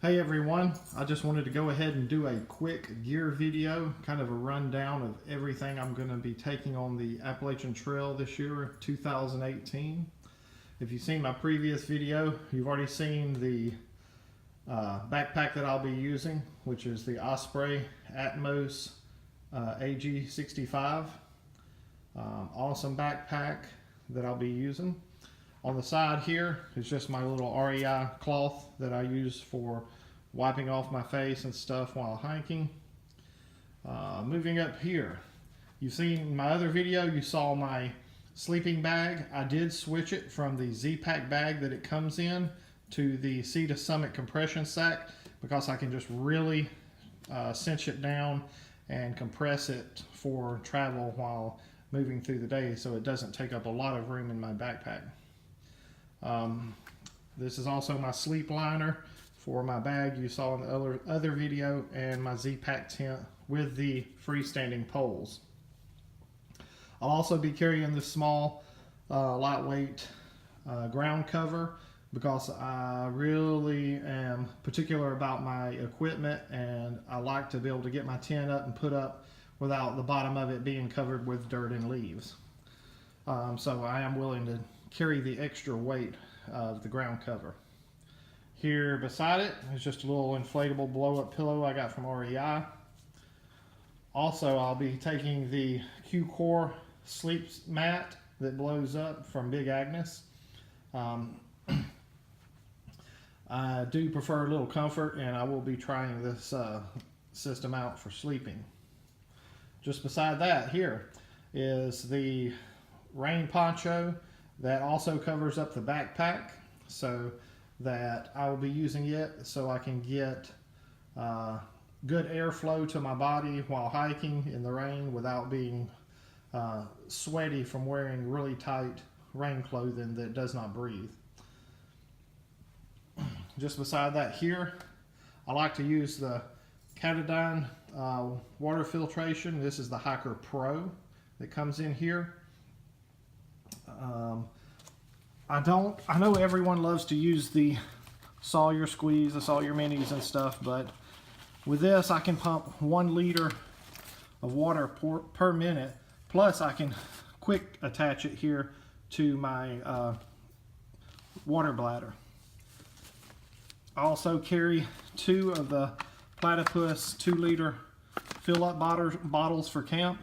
Hey everyone, I just wanted to go ahead and do a quick gear video, kind of a rundown of everything I'm going to be taking on the Appalachian Trail this year, 2018. If you've seen my previous video, you've already seen the backpack that I'll be using, which is the Osprey Atmos AG65. Awesome backpack that I'll be using. On the side here is just my little REI cloth that I use for wiping off my face and stuff while hiking. Moving up here, you've seen my other video, you saw my sleeping bag. I did switch it from the Z-Pack bag that it comes in to the Sea to Summit compression sack because I can just really cinch it down and compress it for travel while moving through the day, so it doesn't take up a lot of room in my backpack. This is also my sleep liner for my bag you saw in the other video, and my Z-Pack tent with the freestanding poles. I'll also be carrying this small lightweight ground cover because I really am particular about my equipment, and I like to be able to get my tent up and put up without the bottom of it being covered with dirt and leaves. So I am willing to carry the extra weight of the ground cover. Here beside it is just a little inflatable blow-up pillow I got from REI. Also, I'll be taking the Q-Core sleep mat that blows up from Big Agnes. I do prefer a little comfort, and I will be trying this system out for sleeping. Just beside that here is the rain poncho that also covers up the backpack, so that I will be using it so I can get good airflow to my body while hiking in the rain without being sweaty from wearing really tight rain clothing that does not breathe. Just beside that here, I like to use the Katadyn water filtration. This is the Hiker Pro that comes in here. I know everyone loves to use the Sawyer Squeeze, the Sawyer Minis and stuff, but with this I can pump 1 liter of water per minute, plus I can quick attach it here to my water bladder. I also carry 2 of the Platypus 2-liter fill-up bottles for camp.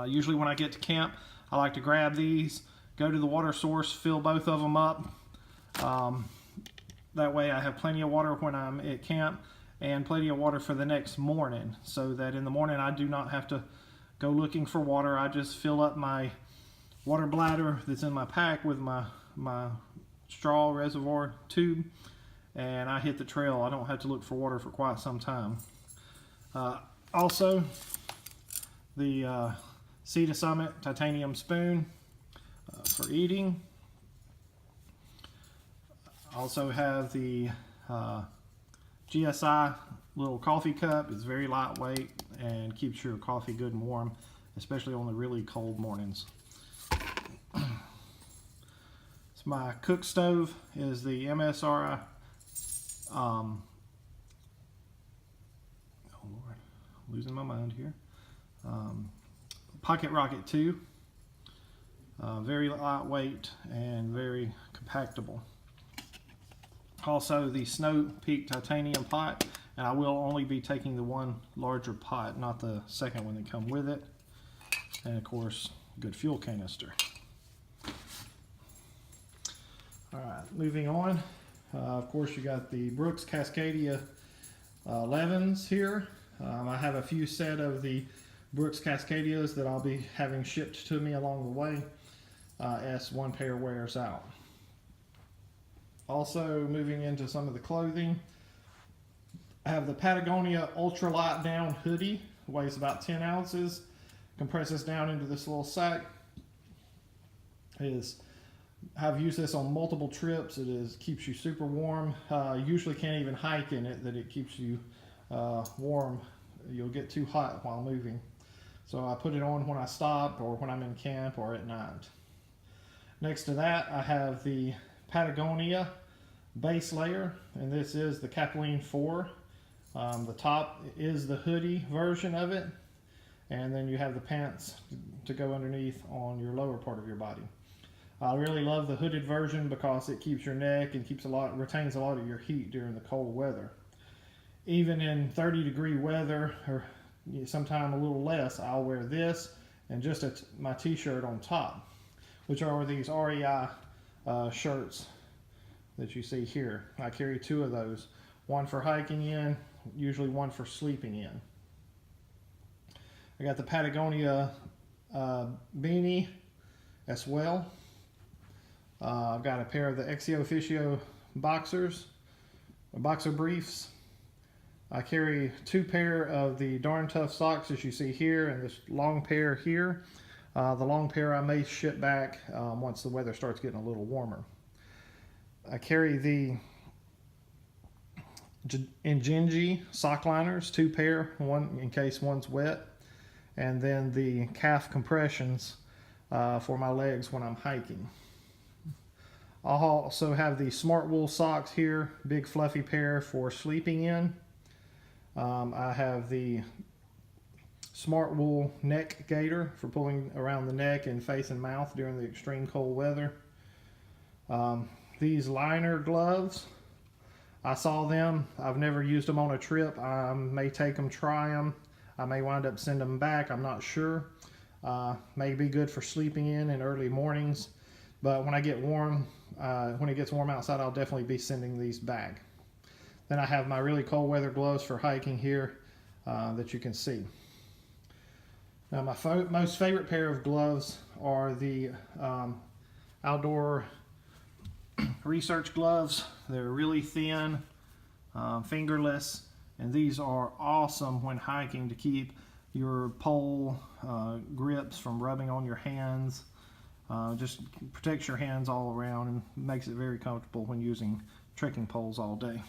Usually when I get to camp, I like to grab these, go to the water source, fill both of them up. That way I have plenty of water when I'm at camp and plenty of water for the next morning, so that in the morning I do not have to go looking for water. I just fill up my water bladder that's in my pack with my straw reservoir tube, and I hit the trail. I don't have to look for water for quite some time. Also, the Sea to Summit titanium spoon for eating. Also have the GSI little coffee cup. It's very lightweight and keeps your coffee good and warm, especially on the really cold mornings. My cook stove is the MSRI oh Lord, losing my mind here. Pocket Rocket 2. Very lightweight and very compactable. Also the Snow Peak titanium pot, and I will only be taking the one larger pot, not the second one that come with it. And of course, good fuel canister. Alright, moving on. Of course, you got the Brooks Cascadia 11s here. I have a few set of the Brooks Cascadias that I'll be having shipped to me along the way as one pair wears out. Also, moving into some of the clothing, I have the Patagonia ultralight down hoodie. Weighs about 10 ounces, compresses down into this little sack. I've used this on multiple trips. Keeps you super warm. Usually can't even hike in it, that it keeps you warm. You'll get too hot while moving. So I put it on when I stop, or when I'm in camp, or at night. Next to that, I have the Patagonia base layer, and this is the Capilene 4. The top is the hoodie version of it, and then you have the pants to go underneath on your lower part of your body. I really love the hooded version because it keeps your neck and retains a lot of your heat during the cold weather. Even in 30-degree weather, or sometime a little less, I'll wear this and just my t-shirt on top, which are these REI shirts that you see here. I carry 2 of those, one for hiking in, usually one for sleeping in. I got the Patagonia beanie as well. I've got a pair of the Exio Officio boxer briefs. I carry 2 pair of the Darn Tough socks, as you see here, and this long pair here. The long pair I may ship back once the weather starts getting a little warmer. I carry the Injinji sock liners, 2 pair, one in case one's wet, and then the calf compressions for my legs when I'm hiking. I'll also have the Smart Wool socks here, big fluffy pair for sleeping in. I have the Smart Wool neck gaiter for pulling around the neck and face and mouth during the extreme cold weather. These liner gloves, I saw them. I've never used them on a trip. I may take them, try them. I may wind up sending them back. I'm not sure. May be good for sleeping in early mornings. But when I get warm, when it gets warm outside, I'll definitely be sending these back. Then I have my really cold weather gloves for hiking here that you can see. Now my most favorite pair of gloves are the outdoor research gloves. They're really thin, fingerless, and these are awesome when hiking to keep your pole grips from rubbing on your hands. Just protects your hands all around and makes it very comfortable when using trekking poles all day.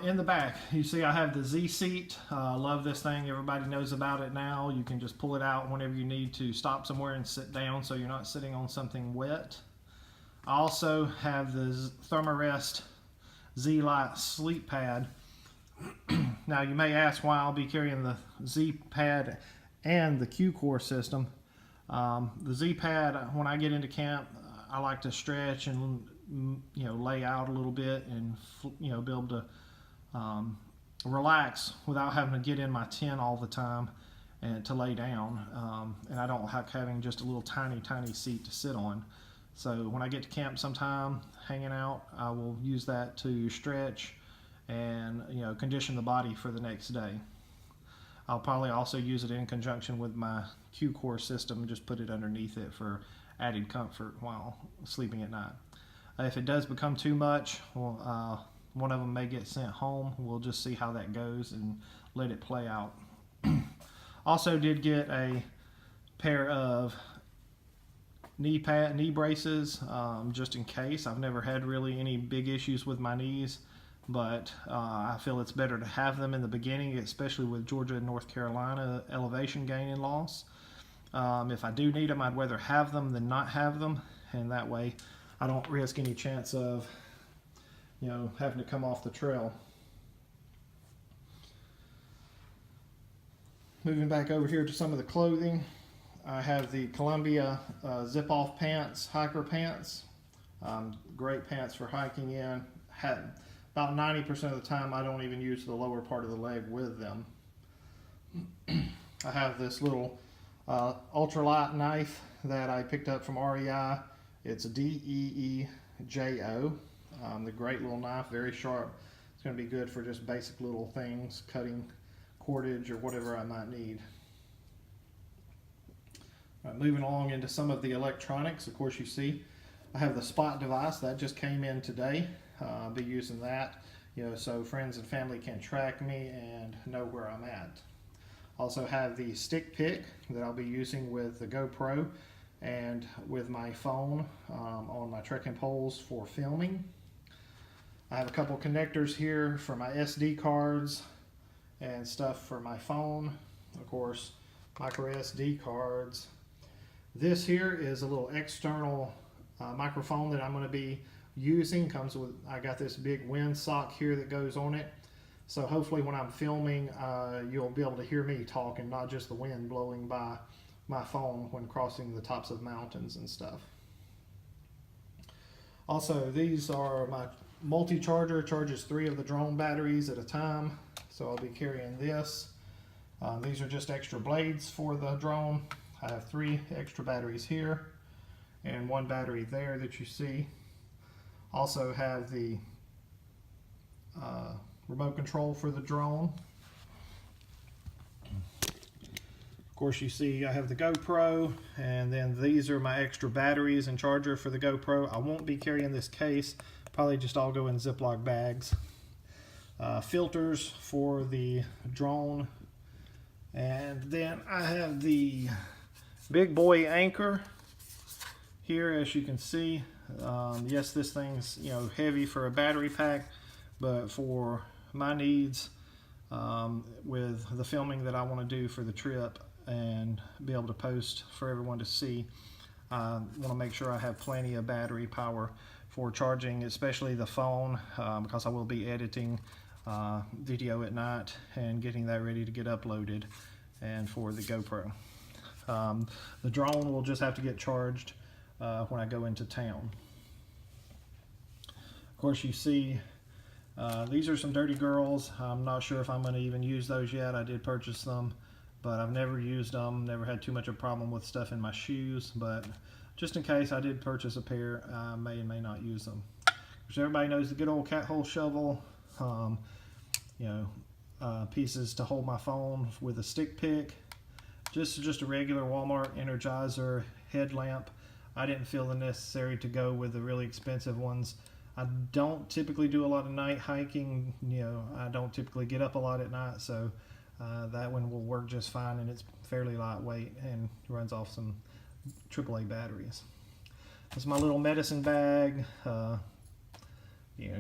In the back, you see I have the Z seat. Love this thing. Everybody knows about it now. You can just pull it out whenever you need to stop somewhere and sit down so you're not sitting on something wet. I also have the Thermarest Z Lite sleep pad. Now you may ask why I'll be carrying the Z pad and the Q-Core system. The Z pad, when I get into camp, I like to stretch and lay out a little bit and be able to relax without having to get in my tent all the time and to lay down. And I don't like having just a little tiny seat to sit on. So when I get to camp sometime, hanging out, I will use that to stretch and condition the body for the next day. I'll probably also use it in conjunction with my Q-Core system and just put it underneath it for added comfort while sleeping at night. If it does become too much, well, one of them may get sent home. We'll just see how that goes and let it play out. Also did get a pair of knee braces just in case. I've never had really any big issues with my knees, but I feel it's better to have them in the beginning, especially with Georgia and North Carolina elevation gain and loss. If I do need them, I'd rather have them than not have them, and that way I don't risk any chance of having to come off the trail. Moving back over here to some of the clothing, I have the Columbia zip-off pants, hiker pants. Great pants for hiking in. About 90% of the time I don't even use the lower part of the leg with them. I have this little ultralight knife that I picked up from REI. It's a DEEJO. The great little knife, very sharp. It's going to be good for just basic little things, cutting cordage or whatever I might need. Moving along into some of the electronics, of course you see I have the Spot device that just came in today. I'll be using that, so friends and family can track me and know where I'm at. Also have the stick pick that I'll be using with the GoPro and with my phone on my trekking poles for filming. I have a couple connectors here for my SD cards and stuff for my phone. Of course, micro SD cards. This here is a little external microphone that I'm going to be using comes with, I got this big windsock here that goes on it. So hopefully when I'm filming, you'll be able to hear me talk and not just the wind blowing by my phone when crossing the tops of mountains and stuff. Also, these are my multi-charger, charges 3 of the drone batteries at a time. So I'll be carrying this. These are just extra blades for the drone. I have 3 extra batteries here and 1 battery there that you see. Also have the remote control for the drone. Of course, you see I have the GoPro, and then these are my extra batteries and charger for the GoPro. I won't be carrying this case, probably just all go in Ziploc bags. Filters for the drone, and then I have the big boy anchor here, as you can see. Yes, this thing's heavy for a battery pack, but for my needs, with the filming that I want to do for the trip and be able to post for everyone to see, I want to make sure I have plenty of battery power for charging, especially the phone, because I will be editing video at night and getting that ready to get uploaded, and for the GoPro. The drone will just have to get charged when I go into town. Of course, you see these are some Dirty Girls. I'm not sure if I'm going to even use those yet. I did purchase them, but I've never used them, never had too much of a problem with stuff in my shoes, but just in case I did purchase a pair, I may and may not use them. Because everybody knows the good old cat hole shovel, pieces to hold my phone with a stick pick, just a regular Walmart Energizer headlamp. I didn't feel the necessary to go with the really expensive ones. I don't typically do a lot of night hiking. I don't typically get up a lot at night, so that one will work just fine, and it's fairly lightweight and runs off some AAA batteries. This is my little medicine bag.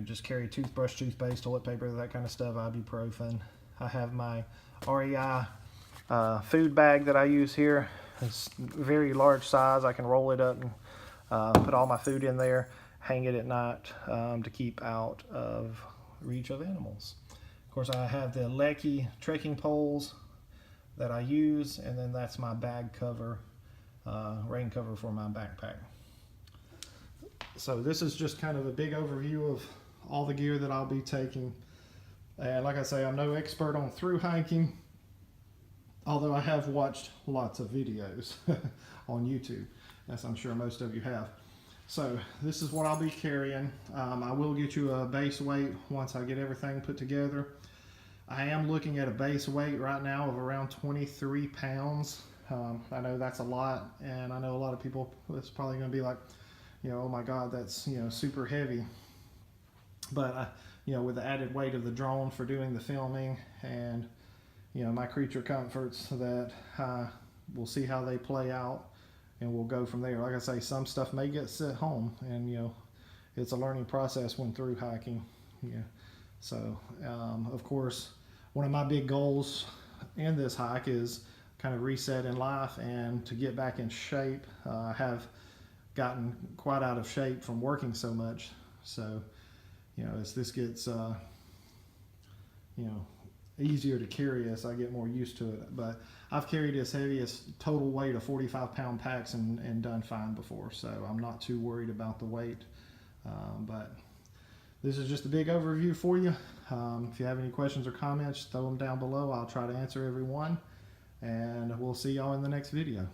Just carry toothbrush, toothpaste, toilet paper, that kind of stuff, ibuprofen. I have my REI food bag that I use here. It's very large size. I can roll it up and put all my food in there, hang it at night to keep out of reach of animals. Of course, I have the Lecky trekking poles that I use, and then that's my bag cover, rain cover for my backpack. So this is just kind of a big overview of all the gear that I'll be taking. And like I say, I'm no expert on through hiking, although I have watched lots of videos on YouTube, as I'm sure most of you have. So this is what I'll be carrying. I will get you a base weight once I get everything put together. I am looking at a base weight right now of around 23 pounds. I know that's a lot, and I know a lot of people, it's probably going to be like, oh my God, that's super heavy. But with the added weight of the drone for doing the filming, and my creature comforts, that we'll see how they play out, and we'll go from there. Like I say, some stuff may get sent home, and it's a learning process when through hiking. So of course, one of my big goals in this hike is kind of reset in life and to get back in shape. I have gotten quite out of shape from working so much, so as this gets easier to carry as I get more used to it. But I've carried as heavy as total weight of 45-pound packs and done fine before, so I'm not too worried about the weight. But this is just a big overview for you. If you have any questions or comments, throw them down below. I'll try to answer every one, and we'll see y'all in the next video.